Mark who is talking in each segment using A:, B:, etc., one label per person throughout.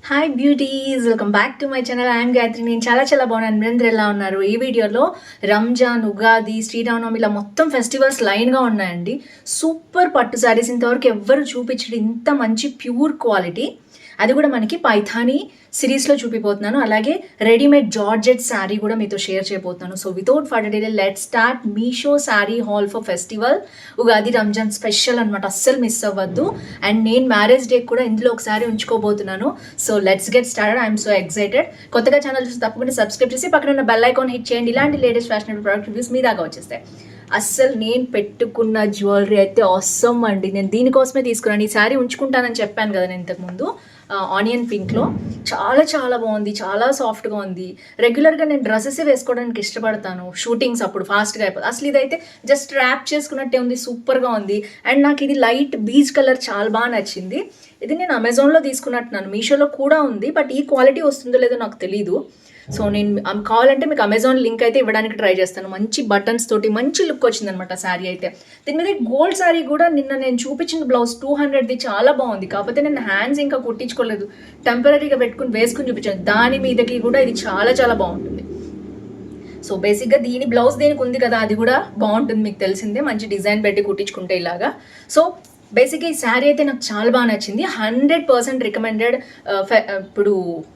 A: Hi beauties, welcome back to my channel. I'm Gayatri. నేను చాలా బాగున్నాను. మీరందరూ ఎలా ఉన్నారు? ఈ వీడియోలో రంజాన్, ఉగాది, శ్రీరామనవమి ఇలా మొత్తం ఫెస్టివల్స్ లైన్గా ఉన్నాయండి. సూపర్ పట్టు శారీస్ ఇంతవరకు ఎవ్వరు చూపించడం, ఇంత మంచి ప్యూర్ క్వాలిటీ, అది కూడా మనకి పైథానీ సిరీస్లో చూపిపోతున్నాను. అలాగే రెడీమేడ్ జార్జెట్ శారీ కూడా మీతో షేర్ చేయబోతున్నాను. So without further delay let's start Meesho sari hall for festival Ugadi Ramzan special అనమాట. అస్సలు మిస్ అవ్వద్దు. అండ్ నేను మ్యారేజ్ డే కూడా ఇందులో ఒకసారి ఉంచుకోబోతున్నాను. So let's get started. I'm so excited. కొత్తగా ఛానల్ చూసి తప్పకుండా సబ్స్క్రైబ్ చేసి పక్కన ఉన్న బెల్ ఐకాన్ హిట్ చేయండి. ఇలాంటి లేటెస్ట్ ఫ్యాషనబుల్ ప్రోడక్ట్ రివ్యూస్ మీ దాకా వచ్చేస్తాయి. అస్సలు నేను పెట్టుకున్న జ్యువెలరీ అయితే ఆసమ్ అండి. నేను దీనికోసమే తీసుకున్నాను. ఈ శారీ ఉంచుకుంటానని చెప్పాను కదా నేను ఇంతకుముందు. ఆనియన్ పింక్లో చాలా బాగుంది, చాలా సాఫ్ట్గా ఉంది. రెగ్యులర్గా నేను డ్రెస్సెస్ వేసుకోవడానికి ఇష్టపడతాను షూటింగ్స్ అప్పుడు, ఫాస్ట్గా అయిపోతుంది. అసలు ఇదైతే జస్ట్ ర్యాప్ చేసుకున్నట్టే ఉంది, సూపర్గా ఉంది. అండ్ నాకు ఇది లైట్ బీచ్ కలర్ చాలా బాగా నచ్చింది. ఇది నేను అమెజాన్లో తీసుకున్నట్టున్నాను, మీషోలో కూడా ఉంది, బట్ ఈ క్వాలిటీ వస్తుందో లేదో నాకు తెలీదు. సో నేను కావాలంటే మీకు అమెజాన్ లింక్ అయితే ఇవ్వడానికి ట్రై చేస్తాను. మంచి బటన్స్ తోటి మంచి లుక్ వచ్చిందనమాట శారీ అయితే. దీని మీద గోల్డ్ శారీ కూడా నిన్న నేను చూపించిన బ్లౌజ్ 200ది చాలా బాగుంది. కాకపోతే నేను హ్యాండ్స్ ఇంకా కుట్టించుకోలేదు, టెంపరీగా పెట్టుకుని వేసుకుని చూపించాను. దాని మీదకి కూడా ఇది చాలా బాగుంటుంది. సో బేసిక్గా దీని బ్లౌజ్ దేనికి ఉంది కదా, అది కూడా బాగుంటుంది, మీకు తెలిసిందే. మంచి డిజైన్ పెట్టి కుట్టించుకుంటే ఇలాగా. సో బేసిక్గా ఈ శారీ అయితే నాకు చాలా బాగా నచ్చింది. 100% రికమెండెడ్. ఇప్పుడు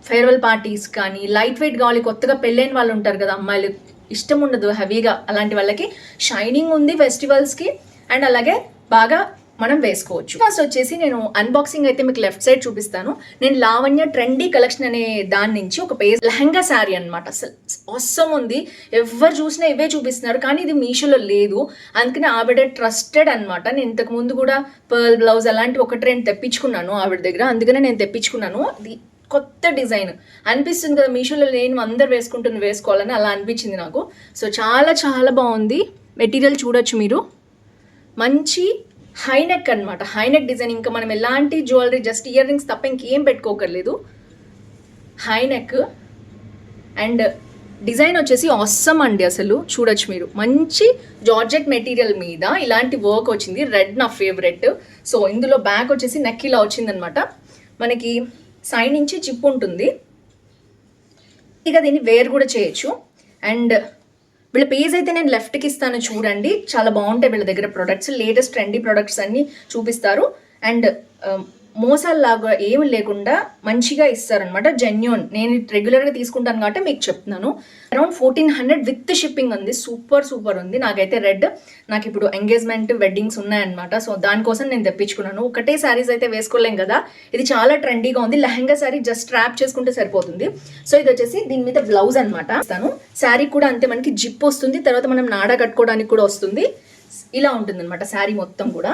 A: ఫేర్వెల్ పార్టీస్ కానీ, లైట్ వెయిట్ కావాలి, కొత్తగా పెళ్ళైన వాళ్ళు ఉంటారు కదా అమ్మాయిలు, ఇష్టం ఉండదు హెవీగా, అలాంటి వాళ్ళకి షైనింగ్ ఉంది ఫెస్టివల్స్కి. అండ్ అలాగే బాగా మనం వేసుకోవచ్చు. ఫస్ట్ వచ్చేసి నేను అన్బాక్సింగ్ అయితే మీకు లెఫ్ట్ సైడ్ చూపిస్తాను. నేను లావణ్య ట్రెండీ కలెక్షన్ అనే దాని నుంచి ఒక పేజ్ లెహంగా శారీ అనమాట. అసలు ఆసమ్ ఉంది. ఎవరు చూసినా ఇవే చూపిస్తున్నారు, కానీ ఇది మీషోలో లేదు. అందుకని ఆవిడ ట్రస్టెడ్ అనమాట. నేను ఇంతకు ముందు కూడా పర్ల్ బ్లౌజ్ అలాంటి ఒకటి రెండు తెప్పించుకున్నాను ఆవిడ దగ్గర, అందుకనే నేను తెప్పించుకున్నాను. ఇది కొత్త డిజైన్ అనిపిస్తుంది కదా, మీషోలో లేని అందరు వేసుకోవాలని అలా అనిపించింది నాకు. సో చాలా బాగుంది. మెటీరియల్ చూడొచ్చు మీరు. మంచి హైనెక్ అనమాట, హైనెక్ డిజైన్. ఇంకా మనం ఎలాంటి జ్యువెలరీ, జస్ట్ ఇయర్ రింగ్స్ తప్ప ఇంకేం పెట్టుకోకర్లేదు. హైనెక్ అండ్ డిజైన్ వచ్చేసి ఆసమ్ అండి. అసలు చూడొచ్చు మీరు. మంచి జార్జెట్ మెటీరియల్ మీద ఇలాంటి వర్క్ వచ్చింది. రెడ్ నా ఫేవరెట్. సో ఇందులో బ్యాక్ వచ్చేసి నెక్ ఇలా వచ్చిందనమాట. మనకి సైడ్ నుంచి జిప్ ఉంటుంది. ఇక దీన్ని వేర్ కూడా చేయొచ్చు. అండ్ వీళ్ళ పేజ్ అయితే నేను లెఫ్ట్కి ఇస్తాను, చూడండి. చాలా బాగుంటాయి వీళ్ళ దగ్గర ప్రొడక్ట్స్. లేటెస్ట్ ట్రెండీ ప్రొడక్ట్స్ అన్నీ చూపిస్తారు. అండ్ మోసాల్లాగా ఏమి లేకుండా మంచిగా ఇస్తారనమాట. జెన్యూన్. నేను రెగ్యులర్గా తీసుకుంటాను కాబట్టి మీకు చెప్తున్నాను. అరౌండ్ 1400 విత్ షిప్పింగ్ ఉంది. సూపర్ ఉంది. నాకైతే రెడ్, నాకు ఇప్పుడు ఎంగేజ్మెంట్ వెడ్డింగ్స్ ఉన్నాయన్నమాట. సో దానికోసం నేను తెప్పించుకున్నాను. ఒకటే శారీస్ అయితే వేసుకోలేం కదా, ఇది చాలా ట్రెండీగా ఉంది. లెహంగా శారీ జస్ట్ ర్యాప్ చేసుకుంటే సరిపోతుంది. సో ఇది వచ్చేసి దీని మీద బ్లౌజ్ అనమాట. శారీ కూడా అంతే, మనకి జిప్ వస్తుంది. తర్వాత మనం నాడా కట్టుకోవడానికి కూడా వస్తుంది. ఇలా ఉంటుంది అనమాట శారీ మొత్తం కూడా.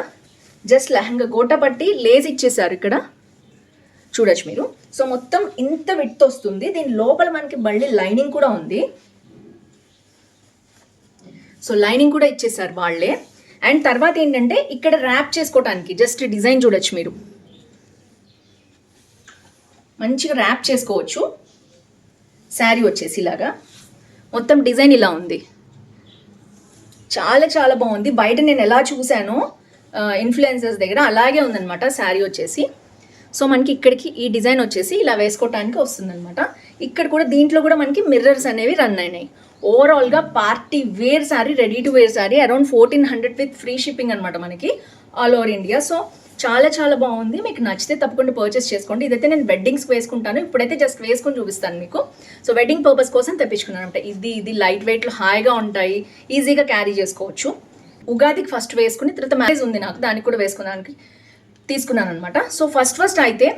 A: జస్ట్ లెహంగా గోటా పట్టి లేస్ ఇచ్చేసారు ఇక్కడ, చూడొచ్చు మీరు. సో మొత్తం ఇంత విడ్త్ వస్తుంది. దీని లోపల మనకి మళ్ళీ లైనింగ్ కూడా ఉంది. సో లైనింగ్ కూడా ఇచ్చేసారు వాళ్ళే. అండ్ తర్వాత ఏంటంటే ఇక్కడ ర్యాప్ చేసుకోవడానికి జస్ట్ డిజైన్ చూడొచ్చు మీరు. మంచిగా ర్యాప్ చేసుకోవచ్చు. శారీ వచ్చేసి ఇలాగా మొత్తం డిజైన్ ఇలా ఉంది. చాలా బాగుంది. బయట నేను ఎలా చూశానో ఇన్ఫ్లుయెన్సర్స్ దగ్గర అలాగే ఉందన్నమాట శారీ వచ్చేసి. సో మనకి ఇక్కడికి ఈ డిజైన్ వచ్చేసి ఇలా వేసుకోవటానికి వస్తుందన్నమాట. ఇక్కడ కూడా దీంట్లో కూడా మనకి మిర్రర్స్ అనేవి రన్ అయినాయి. ఓవరాల్గా party wear sari, ready to wear sari. Around 1400 with free shipping అనమాట మనకి ఆల్ ఓవర్ ఇండియా. సో చాలా బాగుంది. మీకు నచ్చితే తప్పకుండా పర్చేస్ చేసుకోండి. ఇదైతే నేను వెడ్డింగ్స్కి వేసుకుంటాను. ఇప్పుడైతే జస్ట్ వేసుకొని చూపిస్తాను మీకు. సో వెడ్డింగ్ పర్పస్ కోసం తెప్పించుకున్నాను అనమాట. ఇది లైట్ వెయిట్లో హాయిగా ఉంటాయి, ఈజీగా క్యారీ చేసుకోవచ్చు. ఉగాదికి ఫస్ట్ వేసుకుని, తర్వాత మ్యారేజ్ ఉంది నాకు, దానికి కూడా వేసుకోవడానికి తీసుకున్నాను అనమాట. సో ఫస్ట్ అయితే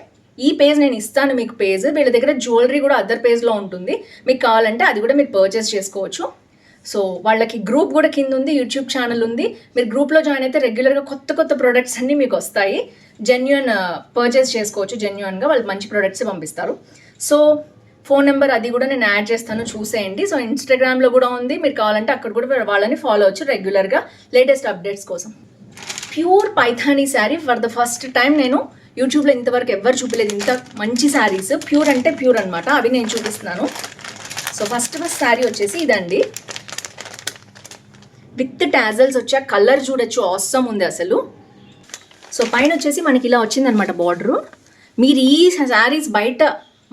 A: ఈ పేజ్ నేను ఇస్తాను మీకు. పేజ్ వీళ్ళ దగ్గర జ్యువెలరీ కూడా అదర్ పేజ్లో ఉంటుంది. మీకు కావాలంటే అది కూడా మీరు పర్చేస్ చేసుకోవచ్చు. సో వాళ్ళకి గ్రూప్ కూడా కింద ఉంది, యూట్యూబ్ ఛానల్ ఉంది. మీరు గ్రూప్లో జాయిన్ అయితే రెగ్యులర్గా కొత్త ప్రొడక్ట్స్ అన్నీ మీకు వస్తాయి. జెన్యూన్ పర్చేస్ చేసుకోవచ్చు. జెన్యూన్గా వాళ్ళు మంచి ప్రొడక్ట్స్ పంపిస్తారు. సో ఫోన్ నెంబర్ అది కూడా నేను యాడ్ చేస్తాను, చూసేయండి. సో ఇన్స్టాగ్రామ్లో కూడా ఉంది, మీరు కావాలంటే అక్కడ కూడా వాళ్ళని ఫాలో అవచ్చు రెగ్యులర్గా లేటెస్ట్ అప్డేట్స్ కోసం. Pure Paithani sari for the first time నేను యూట్యూబ్లో ఇంతవరకు ఎవరు చూపలేదు ఇంత మంచి శారీస్. ప్యూర్ అంటే ప్యూర్ అనమాట, అవి నేను చూపిస్తున్నాను. సో ఫస్ట్ శారీ వచ్చేసి ఇదండి, విత్ టాజల్స్ వచ్చి ఆ కలర్ చూడొచ్చు, ఆసమ్ ఉంది అసలు. సో పైన వచ్చేసి మనకి ఇలా వచ్చిందనమాట బార్డరు. మీరు ఈ శారీస్ బయట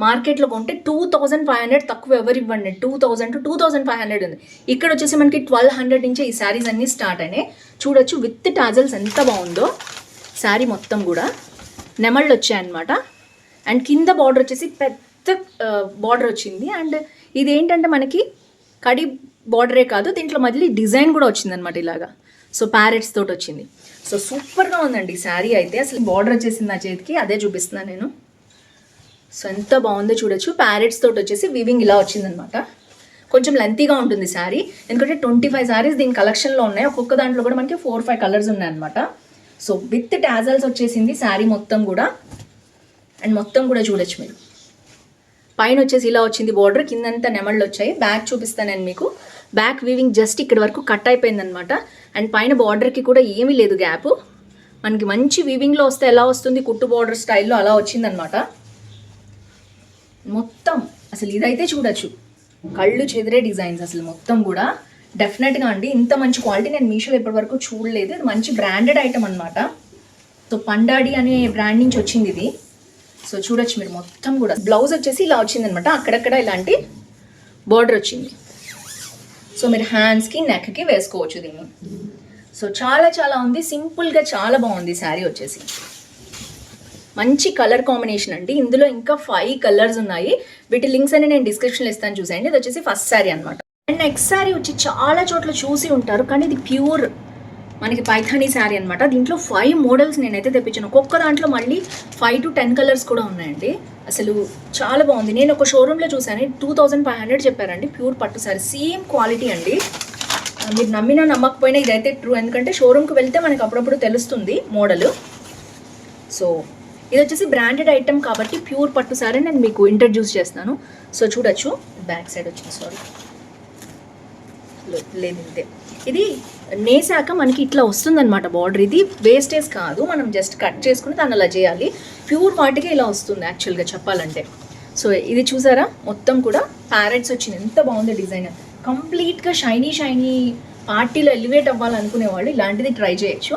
A: మార్కెట్లో కొంటే 2500 తక్కువ ఎవరు ఇవ్వండి. 2000 to 2500 ఉంది. ఇక్కడ వచ్చేసి మనకి 1200 నుంచే ఈ శారీస్ అన్నీ స్టార్ట్ అయినాయి. చూడొచ్చు విత్ టాజల్స్ ఎంత బాగుందో. శారీ మొత్తం కూడా నెమళ్ళు వచ్చాయన్నమాట. అండ్ కింద బార్డర్ వచ్చేసి పెద్ద బార్డర్ వచ్చింది. అండ్ ఇది ఏంటంటే మనకి కడి బార్డరే కాదు, దీంట్లో మళ్ళీ డిజైన్ కూడా వచ్చిందనమాట ఇలాగా. సో ప్యారెట్స్ తోటి వచ్చింది. సో సూపర్గా ఉందండి ఈ శారీ అయితే. అసలు బార్డర్ వచ్చేసింది నా చేతికి, అదే చూపిస్తున్నాను నేను. సో ఎంత బాగుందో చూడొచ్చు. ప్యారెట్స్ తోటి వచ్చేసి వీవింగ్ ఇలా వచ్చిందనమాట. కొంచెం లెంతీగా ఉంటుంది శారీ, ఎందుకంటే 25 శారీస్ దీని కలెక్షన్లో ఉన్నాయి. ఒక్కొక్క దాంట్లో కూడా మనకి 4-5 కలర్స్ ఉన్నాయన్నమాట. సో విత్ టాజల్స్ వచ్చేసింది శారీ మొత్తం కూడా. అండ్ మొత్తం కూడా చూడొచ్చు మీరు. పైన వచ్చేసి ఇలా వచ్చింది బార్డర్, కిందంతా నెమళ్ళు వచ్చాయి. బ్యాక్ చూపిస్తాను నేను మీకు. బ్యాక్ వీవింగ్ జస్ట్ ఇక్కడ వరకు కట్ అయిపోయిందనమాట. అండ్ పైన బార్డర్కి కూడా ఏమీ లేదు గ్యాప్. మనకి మంచి వీవింగ్లో వస్తే ఎలా వస్తుంది, కుట్టు బార్డర్ స్టైల్లో అలా వచ్చిందనమాట మొత్తం. అసలు ఇదైతే చూడొచ్చు, కళ్ళు చెదిరే డిజైన్స్ అసలు మొత్తం కూడా. డెఫినెట్గా అండి, ఇంత మంచి క్వాలిటీ నేను మీషోలో ఇప్పటివరకు చూడలేదు. ఇది మంచి బ్రాండెడ్ ఐటమ్ అనమాట. సో పండాడి అనే బ్రాండ్ నుంచి వచ్చింది ఇది. సో చూడొచ్చు మీరు మొత్తం కూడా. బ్లౌజ్ వచ్చేసి ఇలా వచ్చిందనమాట, అక్కడక్కడ ఇలాంటి బార్డర్ వచ్చింది. సో మీరు హ్యాండ్స్కి నెక్కి వేసుకోవచ్చు దీన్ని. సో చాలా చాలా ఉంది, సింపుల్గా చాలా బాగుంది శారీ వచ్చేసి. మంచి కలర్ కాంబినేషన్ అండి. ఇందులో ఇంకా 5 కలర్స్ ఉన్నాయి. వీటి లింక్స్ అని నేను డిస్క్రిప్షన్లో ఇస్తాను, చూసేయండి. ఇది వచ్చేసి ఫస్ట్ శారీ అనమాట. అండ్ నెక్స్ట్ శారీ వచ్చి చాలా చోట్ల చూసి ఉంటారు, కానీ ఇది ప్యూర్ మనకి పైథానీ శారీ అనమాట. దీంట్లో 5 మోడల్స్ నేనైతే తెప్పించాను. ఒక్కొక్క దాంట్లో మళ్ళీ 5 to 10 కలర్స్ కూడా ఉన్నాయండి. అసలు చాలా బాగుంది. నేను ఒక షోరూంలో చూసాను, 2500 చెప్పారండి. ప్యూర్ పట్టు శారీ, సేమ్ క్వాలిటీ అండి. మీరు నమ్మినా నమ్మకపోయినా ఇదైతే ట్రూ, ఎందుకంటే షోరూమ్కి వెళ్తే మనకి అప్పుడప్పుడు తెలుస్తుంది మోడల్. సో ఇది వచ్చేసి బ్రాండెడ్ ఐటమ్ కాబట్టి ప్యూర్ పట్టు శారీ నేను మీకు ఇంట్రడ్యూస్ చేస్తాను. సో చూడొచ్చు, బ్యాక్ సైడ్ వచ్చింది, సారీ లేదు ఇంతే. ఇది నేసాక మనకి ఇట్లా వస్తుందన్నమాట బార్డర్. ఇది వేస్టేజ్ కాదు, మనం జస్ట్ కట్ చేసుకుని దాన్ని అలా చేయాలి. ప్యూర్ వాటికే ఇలా వస్తుంది యాక్చువల్గా చెప్పాలంటే. సో ఇది చూసారా, మొత్తం కూడా ప్యారెట్స్ వచ్చింది. ఎంత బాగుంది డిజైన్. కంప్లీట్గా షైనీ షైనీ పార్టీలో ఎలివేట్ అవ్వాలనుకునే వాళ్ళు ఇలాంటిది ట్రై చేయొచ్చు.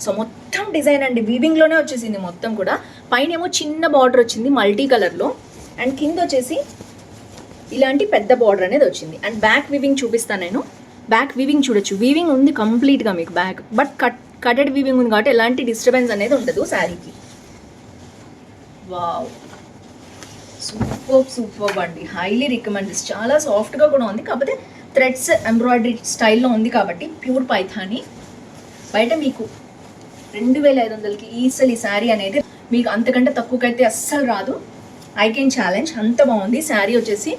A: సో మొత్తం డిజైన్ అండి, వీవింగ్లోనే వచ్చేసింది మొత్తం కూడా. పైన ఏమో చిన్న బార్డర్ వచ్చింది మల్టీ కలర్లో. అండ్ కింద వచ్చేసి ఇలాంటి పెద్ద బార్డర్ అనేది వచ్చింది. అండ్ బ్యాక్ వీవింగ్ చూపిస్తాను నేను. బ్యాక్ వీవింగ్ చూడొచ్చు, వీవింగ్ ఉంది కంప్లీట్గా మీకు బ్యాక్, బట్ కటెడ్ వీవింగ్ ఉంది కాబట్టి ఎలాంటి డిస్టర్బెన్స్ అనేది ఉండదు శారీకి. వావ్, సూపర్ అండి, హైలీ రికమెండ్. చాలా సాఫ్ట్గా కూడా ఉంది, కాకపోతే థ్రెడ్స్ ఎంబ్రాయిడరీ స్టైల్లో ఉంది కాబట్టి ప్యూర్ పైథానీ. బయట మీకు 2500కి ఈ శారీ అనేది మీకు అంతకంటే తక్కువకైతే అస్సలు రాదు. ఐ కెన్ ఛాలెంజ్, అంత బాగుంది శారీ వచ్చేసి.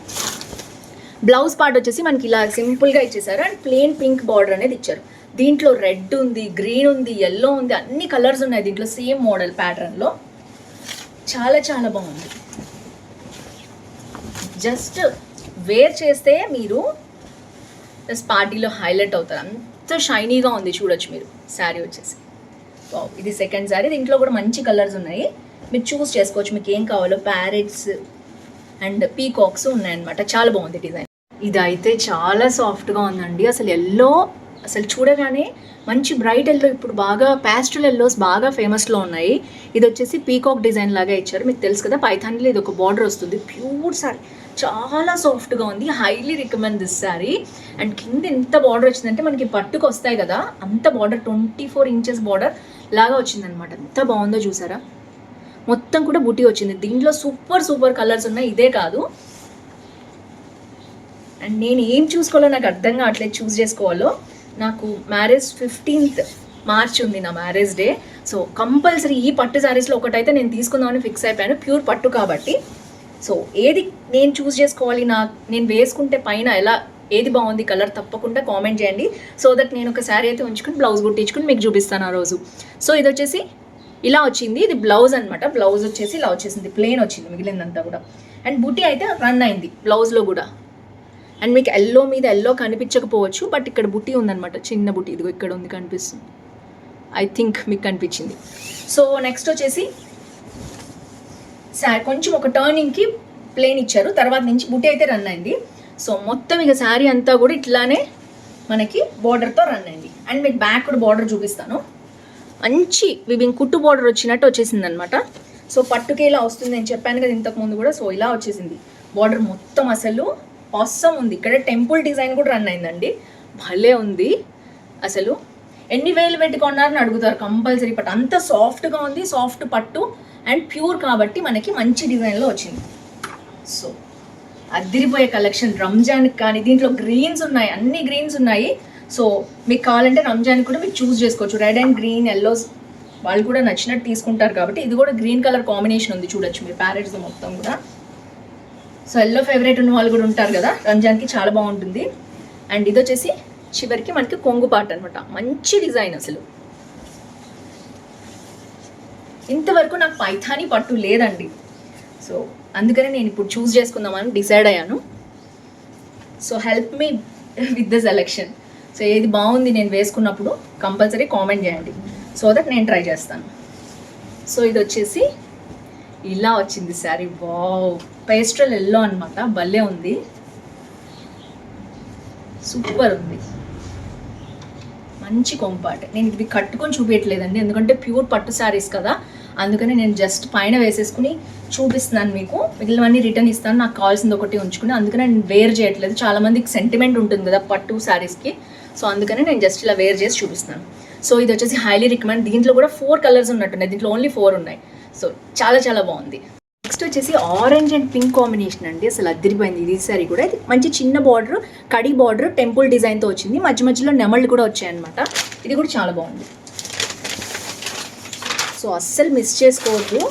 A: బ్లౌజ్ పార్ట్ వచ్చేసి మనకి ఇలా సింపుల్గా ఇచ్చేసారు. అండ్ ప్లెయిన్ పింక్ బార్డర్ అనేది ఇచ్చారు. దీంట్లో రెడ్ ఉంది, గ్రీన్ ఉంది, ఎల్లో ఉంది, అన్ని కలర్స్ ఉన్నాయి దీంట్లో సేమ్ మోడల్ ప్యాటర్న్లో. చాలా చాలా బాగుంది. జస్ట్ వేర్ చేస్తే మీరు పార్టీలో హైలైట్ అవుతారు, అంత షైనీగా ఉంది. చూడొచ్చు మీరు శారీ వచ్చేసి. ఇది సెకండ్ శారీ. దీంట్లో కూడా మంచి కలర్స్ ఉన్నాయి, మీరు చూస్ చేసుకోవచ్చు మీకు ఏం కావాలో. ప్యారెట్స్ అండ్ పీకాక్స్ ఉన్నాయన్నమాట. చాలా బాగుంది డిజైన్. ఇదైతే చాలా సాఫ్ట్గా ఉందండి. అసలు ఎల్లో, అసలు చూడగానే మంచి బ్రైట్ ఎల్లో. ఇప్పుడు బాగా ప్యాస్టల్ ఎల్లోస్ బాగా ఫేమస్లో ఉన్నాయి. ఇది వచ్చేసి పీకాక్ డిజైన్ లాగా ఇచ్చారు. మీకు తెలుసు కదా పైథాన్లో ఇది ఒక బార్డర్ వస్తుంది. ప్యూర్ శారీ, చాలా సాఫ్ట్గా ఉంది. Highly recommend this sari. And కింద ఎంత బార్డర్ వచ్చిందంటే మనకి పట్టుకు వస్తాయి కదా, అంత బార్డర్ 24 ఇంచెస్ బార్డర్ లాగా వచ్చిందనమాట. ఎంత బాగుందో చూసారా. మొత్తం కూడా బుటీ వచ్చింది. దీంట్లో సూపర్ కలర్స్ ఉన్నాయి, ఇదే కాదు. అండ్ నేను ఏం చూసుకోవాలో నాకు అర్థం కావట్లేదు, చూస్ చేసుకోవాలో. నాకు మ్యారేజ్ 15th మార్చ్ ఉంది, నా మ్యారేజ్ డే. సో కంపల్సరీ ఈ పట్టు శారీస్లో ఒకటైతే నేను తీసుకుందామని ఫిక్స్ అయిపోయాను, ప్యూర్ పట్టు కాబట్టి. సో ఏది నేను చూస్ చేసుకోవాలి, నేను వేసుకుంటే పైన ఏది బాగుంది కలర్, తప్పకుండా కామెంట్ చేయండి. సో దట్ నేను ఒక శారీ అయితే ఉంచుకుని బ్లౌజ్ కుట్టించుకుని మీకు చూపిస్తాను ఆ రోజు. సో ఇది వచ్చేసి ఇలా వచ్చింది, ఇది బ్లౌజ్ అనమాట. బ్లౌజ్ వచ్చేసి ఇలా వచ్చేసింది, ప్లెయిన్ వచ్చింది మిగిలిందంతా కూడా. అండ్ బుటీ అయితే రన్ అయింది బ్లౌజ్లో కూడా. అండ్ మీకు ఎల్లో మీద ఎల్లో కనిపించకపోవచ్చు, బట్ ఇక్కడ బుటీ ఉందన్నమాట, చిన్న బుటీ. ఇదిగో ఇక్కడ ఉంది, కనిపిస్తుంది. ఐ థింక్ మీకు కనిపించింది. సో నెక్స్ట్ వచ్చేసి కొంచెం ఒక టర్నింగ్కి ప్లెయిన్ ఇచ్చారు, తర్వాత నుంచి బుటీ అయితే రన్ అయింది. సో మొత్తం ఇక శారీ అంతా కూడా ఇట్లానే మనకి బార్డర్తో రన్ అయింది. అండ్ మీకు బ్యాక్ కూడా బార్డర్ చూపిస్తాను. మంచి వివింగ్ కుట్టు బార్డర్ వచ్చినట్టు వచ్చేసింది అనమాట. సో పట్టుకే ఇలా వస్తుంది నేను చెప్పాను కదా ఇంతకుముందు కూడా. సో ఇలా వచ్చేసింది బార్డర్ మొత్తం, అసలు ఆసమ్ ఉంది. ఇక్కడ టెంపుల్ డిజైన్ కూడా రన్ అయిందండి, భలే ఉంది అసలు. ఎన్ని వేలు పెట్టుకున్నారని అడుగుతారు కంపల్సరీ. పట్టు అంత సాఫ్ట్గా ఉంది, సాఫ్ట్ పట్టు అండ్ ప్యూర్ కాబట్టి మనకి మంచి డిజైన్లో వచ్చింది. సో అదిరిపోయే కలెక్షన్ రంజాన్కి. కానీ దీంట్లో గ్రీన్స్ ఉన్నాయి, అన్ని గ్రీన్స్ ఉన్నాయి. సో మీకు కావాలంటే రంజాన్కి కూడా మీరు చూస్ చేసుకోవచ్చు. రెడ్ అండ్ గ్రీన్, ఎల్లోస్ వాళ్ళు కూడా నచ్చినట్టు తీసుకుంటారు కాబట్టి ఇది కూడా గ్రీన్ కలర్ కాంబినేషన్ ఉంది చూడొచ్చు మీరు ప్యారెట్స్ మొత్తం కూడా. సో ఎల్లో ఫేవరెట్ ఉన్న వాళ్ళు కూడా ఉంటారు కదా, రంజాన్కి చాలా బాగుంటుంది. అండ్ ఇది వచ్చేసి చివరికి మనకి కొంగు పార్ట్ అనమాట, మంచి డిజైన్ అసలు. ఇంతవరకు నాకు పైథానీ పట్టు లేదండి, సో అందుకనే నేను ఇప్పుడు చూస్ చేసుకుందామని డిసైడ్ అయ్యాను. So help me with the selection. So ఏది బాగుంది నేను వేసుకున్నప్పుడు కంపల్సరీ కామెంట్ చేయండి, సో దట్ నేను ట్రై చేస్తాను. సో ఇది వచ్చేసి ఇలా వచ్చింది శారీ. వావ్, పేస్ట్రల్ ఎల్లో అనమాట, భలే ఉంది, సూపర్ ఉంది, మంచి కొంపాట. నేను ఇది కట్టుకొని చూపించట్లేదండి ఎందుకంటే ప్యూర్ పట్టు శారీస్ కదా, అందుకని నేను జస్ట్ పైన వేసేసుకుని చూపిస్తున్నాను మీకు. మిగిలినవన్నీ రిటర్న్ ఇస్తాను, నాకు కావాల్సింది ఒకటి ఉంచుకుని. అందుకని నేను వేర్ చేయట్లేదు, చాలామందికి సెంటిమెంట్ ఉంటుంది కదా పట్టు శారీస్కి. సో అందుకని నేను జస్ట్ ఇలా వేర్ చేసి చూపిస్తాను. సో ఇది వచ్చేసి హైలీ రికమెండ్. దీంట్లో కూడా 4 కలర్స్ ఉన్నట్టున్నాయి, దీంట్లో ఓన్లీ 4 ఉన్నాయి. సో చాలా చాలా బాగుంది. నెక్స్ట్ వచ్చేసి ఆరెంజ్ అండ్ పింక్ కాంబినేషన్ అండి, అసలు అదిరిపోయింది. ఇది సారీ కూడా ఇది మంచి చిన్న బార్డర్, కడి బార్డర్, టెంపుల్ డిజైన్తో వచ్చింది. మధ్య మధ్యలో నెమళ్ళు కూడా వచ్చాయన్నమాట. ఇది కూడా చాలా బాగుంది. సో అస్సలు మిస్ చేసుకోవద్దు,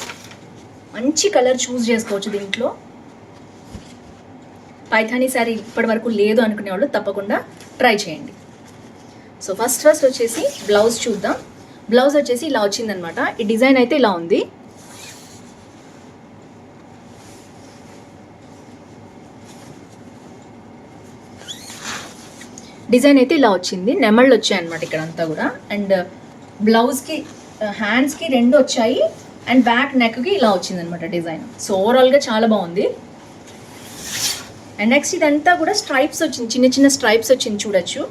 A: మంచి కలర్ చూస్ చేసుకోవచ్చు దీంట్లో. పైథానీ శారీ ఇప్పటి వరకు లేదు అనుకునే వాళ్ళు తప్పకుండా ట్రై చేయండి. సో ఫస్ట్ వచ్చేసి బ్లౌజ్ చూద్దాం. బ్లౌజ్ వచ్చేసి ఇలా వచ్చిందనమాట. ఈ డిజైన్ అయితే ఇలా ఉంది. డిజైన్ అయితే ఇలా వచ్చింది, నెమళ్ళు వచ్చాయన్నమాట ఇక్కడ అంతా కూడా. అండ్ బ్లౌజ్కి హ్యాండ్స్కి 2 వచ్చాయి అండ్ బ్యాక్ నెక్కి ఇలా వచ్చిందనమాట డిజైన్. సో ఓవరాల్గా చాలా బాగుంది. అండ్ నెక్స్ట్ ఇదంతా కూడా స్ట్రైప్స్ వచ్చింది, చిన్న చిన్న స్ట్రైప్స్ వచ్చింది చూడొచ్చు.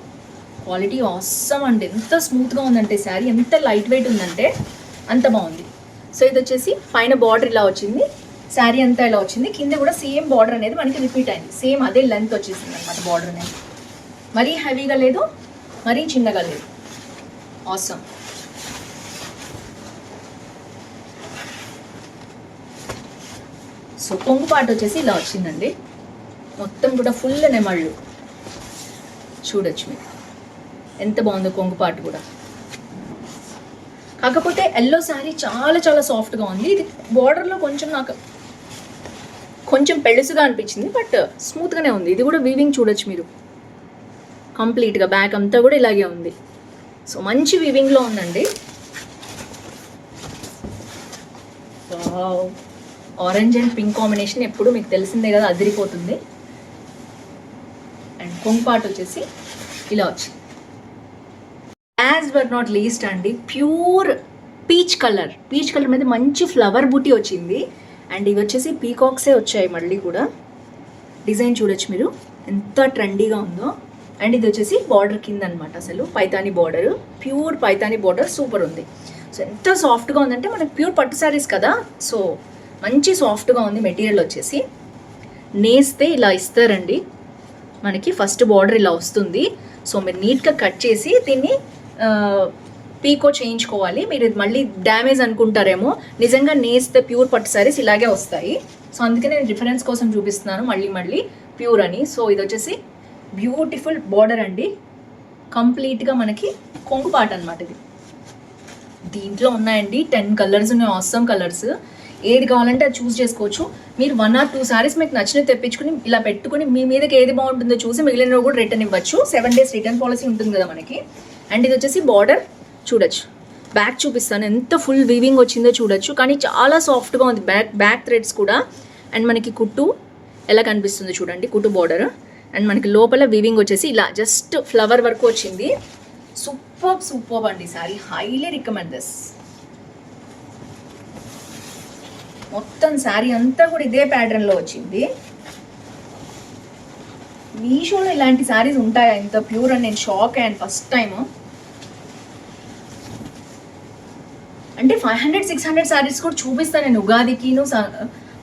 A: క్వాలిటీ ఆసమ్ అండి, ఎంత స్మూత్గా ఉందంటే శారీ, ఎంత లైట్ వెయిట్ ఉందంటే అంత బాగుంది. సో ఇది వచ్చేసి పైన బార్డర్ ఇలా వచ్చింది, శారీ అంతా ఇలా వచ్చింది. కింద కూడా సేమ్ బార్డర్ అనేది మనకి రిపీట్ అయింది, సేమ్ అదే లెంత్ వచ్చేసింది అనమాట బార్డర్ అనేది. మరీ హెవీగా లేదు, మరీ చిన్నగా లేదు, ఆసమ్. సో కొంగు పార్ట్ వచ్చేసి ఇలా వచ్చిందండి, మొత్తం కూడా ఫుల్ నెమళ్ళు చూడొచ్చు మీరు, ఎంత బాగుందో కొంగు పార్ట్ కూడా. కాకపోతే ఎల్లో శారీ చాలా చాలా సాఫ్ట్గా ఉంది. ఇది బార్డర్లో కొంచెం నాకు కొంచెం పెళుసుగా అనిపించింది, బట్ స్మూత్గానే ఉంది. ఇది కూడా వీవింగ్ చూడొచ్చు మీరు, కంప్లీట్గా బ్యాక్ అంతా కూడా ఇలాగే ఉంది. సో మంచి వీవింగ్లో ఉందండి. ఆరెంజ్ అండ్ పింక్ కాంబినేషన్ ఎప్పుడు మీకు తెలిసిందే కదా, అదిరిపోతుంది. అండ్ కొంగు పార్ట్ వచ్చేసి ఇలా వచ్చింది. యాజ్ బట్ నాట్ లీస్ట్ అండి, ప్యూర్ పీచ్ కలర్ మీద మంచి ఫ్లవర్ బూటీ వచ్చింది. అండ్ ఇవి వచ్చేసి పీకాక్సే వచ్చాయి మళ్ళీ కూడా. డిజైన్ చూడొచ్చు మీరు ఎంత ట్రెండీగా ఉందో. అండ్ ఇది వచ్చేసి బార్డర్ కింద అనమాట, అసలు Paithani border, pure Paithani border, super ఉంది. సో ఎంత సాఫ్ట్గా ఉందంటే మనకి ప్యూర్ పట్టు శారీస్ కదా, సో మంచి సాఫ్ట్గా ఉంది. మెటీరియల్ వచ్చేసి నేస్తే ఇలా ఇస్తారండి మనకి. ఫస్ట్ బార్డర్ ఇలా వస్తుంది. సో మీరు నీట్గా కట్ చేసి దీన్ని పీకో చేయించుకోవాలి. మీరు ఇది మళ్ళీ డ్యామేజ్ అనుకుంటారేమో, నిజంగా నేస్తే ప్యూర్ పట్టు శారీస్ ఇలాగే వస్తాయి. సో అందుకే నేను రిఫరెన్స్ కోసం చూపిస్తున్నాను మళ్ళీ ప్యూర్ అని. సో ఇది వచ్చేసి బ్యూటిఫుల్ బార్డర్ అండి, కంప్లీట్గా మనకి కొంగు పాట అనమాట ఇది. దీంట్లో ఉన్నాయండి 10 కలర్స్ ఉన్నాయి, ఆసమ్ కలర్స్. ఏది కావాలంటే అది చూస్ చేసుకోవచ్చు. మీరు 1 or 2 సారీస్ మీకు నచ్చినవి తెప్పించుకుని ఇలా పెట్టుకుని మీ మీదకి ఏది బాగుంటుందో చూసి మిగిలిన కూడా రిటర్న్ ఇవ్వచ్చు. 7 days రిటర్న్ పాలసీ ఉంటుంది కదా మనకి. అండ్ ఇది వచ్చేసి బార్డర్ చూడొచ్చు, బ్యాక్ చూపిస్తాను ఎంత ఫుల్ వీవింగ్ వచ్చిందో చూడొచ్చు. కానీ చాలా సాఫ్ట్గా ఉంది బ్యాక్ థ్రెడ్స్ కూడా. అండ్ మనకి కుట్టు ఎలా కనిపిస్తుందో చూడండి, కుట్టు బార్డర్. అండ్ మనకి లోపల వీవింగ్ వచ్చేసి ఇలా జస్ట్ ఫ్లవర్ వరకు వచ్చింది. సూపర్ అండి సారీ, హైలీ రికమెండ్ దిస్. మొత్తం శారీ అంతా కూడా ఇదే ప్యాటర్న్లో వచ్చింది. మీషోలో ఇలాంటి శారీస్ ఉంటాయా ఇంత ప్యూర్ అని నేను షాక్ అయ్యాను ఫస్ట్ టైం. అంటే 500-600 శారీస్ కూడా చూపిస్తాను నేను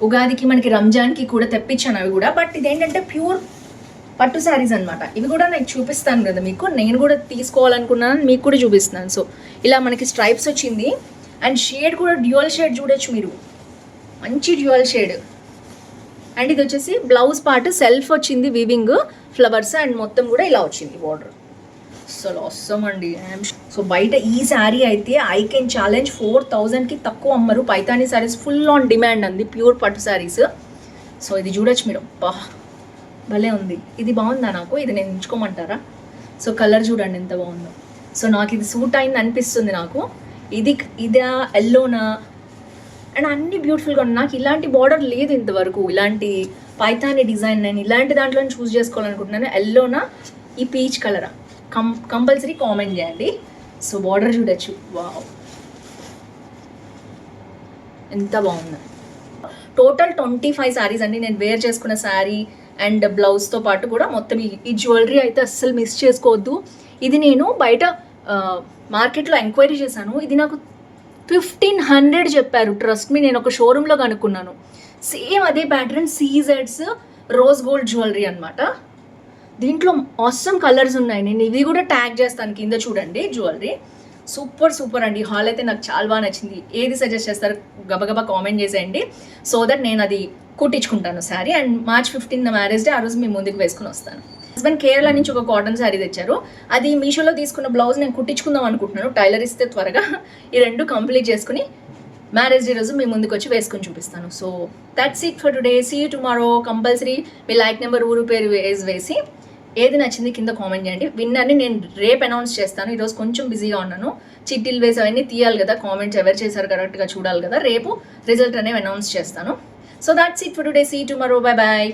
A: ఉగాదికి మనకి రంజాన్కి కూడా తెప్పించాను అవి కూడా. బట్ ఇదేంటంటే ప్యూర్ పట్టు శారీస్ అనమాట. ఇవి కూడా నేను చూపిస్తాను కదా మీకు, నేను కూడా తీసుకోవాలనుకున్నాను, మీకు కూడా చూపిస్తున్నాను. సో ఇలా మనకి స్ట్రైప్స్ వచ్చింది అండ్ షేడ్ కూడా డ్యూయల్ షేడ్ చూడొచ్చు మీరు, మంచి డ్యూయల్ షేడ్. అండ్ ఇది వచ్చేసి బ్లౌజ్ పార్ట్ సెల్ఫ్ వచ్చింది, వీవింగ్ ఫ్లవర్స్ అండ్ మొత్తం కూడా ఇలా వచ్చింది బార్డర్. అసలు అవసరం అండి. సో బయట ఈ శారీ అయితే ఐ కెన్ ఛాలెంజ్ 4000కి తక్కువ అమ్మరు. Paithani saris full on demand అంది, ప్యూర్ పట్టు శారీస్. సో ఇది చూడొచ్చు మీరు, బా భలే ఉంది. ఇది బాగుందా నాకు, ఇది నేను ఎంచుకోమంటారా? సో కలర్ చూడండి ఎంత బాగుందో. సో నాకు ఇది సూట్ అయింది అనిపిస్తుంది నాకు. ఇదా ఎల్లోనా అండ్ అన్ని బ్యూటిఫుల్గా ఉన్నాయి. నాకు ఇలాంటి బార్డర్ లేదు ఇంతవరకు, ఇలాంటి పైతానీ డిజైన్. నేను ఇలాంటి దాంట్లో చూస్ చేసుకోవాలనుకుంటున్నాను. ఎల్లోనా ఈ పీచ్ కలరా, కంపల్సరీ కామెంట్ చేయండి. సో బార్డర్ చూడొచ్చు, వావ్ ఎంత బాగుంది. టోటల్ 25 శారీస్ అండి నేను వేర్ చేసుకున్న శారీ అండ్ బ్లౌజ్తో పాటు కూడా మొత్తం ఈ జ్యువెలరీ అయితే అస్సలు మిస్ చేసుకోవద్దు. ఇది నేను బయట మార్కెట్లో ఎంక్వైరీ చేశాను, ఇది నాకు 1500 చెప్పారు. ట్రస్ట్ మీ, నేను ఒక షోరూంలో కనుక్కున్నాను. సేమ్ అదే ప్యాటర్న్, సీజెడ్స్ రోజ్ గోల్డ్ జ్యువెలరీ అనమాట. దీంట్లో ఆసమ్ కలర్స్ ఉన్నాయి, నేను ఇవి కూడా ట్యాగ్ చేస్తాను కింద చూడండి. జ్యువెలరీ సూపర్ అండి. హాల్ అయితే నాకు చాలా బాగా నచ్చింది. ఏది సజెస్ట్ చేస్తారు గబగబా కామెంట్ చేసేయండి, సో దట్ నేను అది కుట్టించుకుంటాను sari. And March 15 marriage day, ఆ రోజు మీ ముందుకు వేసుకుని వస్తాను. హస్బెండ్ కేరళ నుంచి ఒక కాటన్ శారీ తెచ్చారు, అది మీషోలో తీసుకున్న బ్లౌజ్ నేను కుట్టించుకుందాం అనుకుంటున్నాను. టైలర్ ఇస్తే త్వరగా ఈ రెండు కంప్లీట్ చేసుకుని మ్యారేజ్ డే రోజు మీ ముందుకు వచ్చి వేసుకొని చూపిస్తాను. So that's it for today. See you tomorrow. Compulsory మీ లైక్ నెంబర్, ఊరు పేరు వేసి ఏది నచ్చింది కింద కామెంట్ చేయండి. విన్నర్ని నేను రేపు అనౌన్స్ చేస్తాను. ఈరోజు కొంచెం బిజీగా ఉన్నాను, చిట్టీలు వేసి అవన్నీ తీయాలి కదా, కామెంట్స్ ఎవరు చేశారు కరెక్ట్గా చూడాలి కదా. రేపు రిజల్ట్ అనేవి అనౌన్స్ చేస్తాను. So that's it for today. See you tomorrow. Bye bye.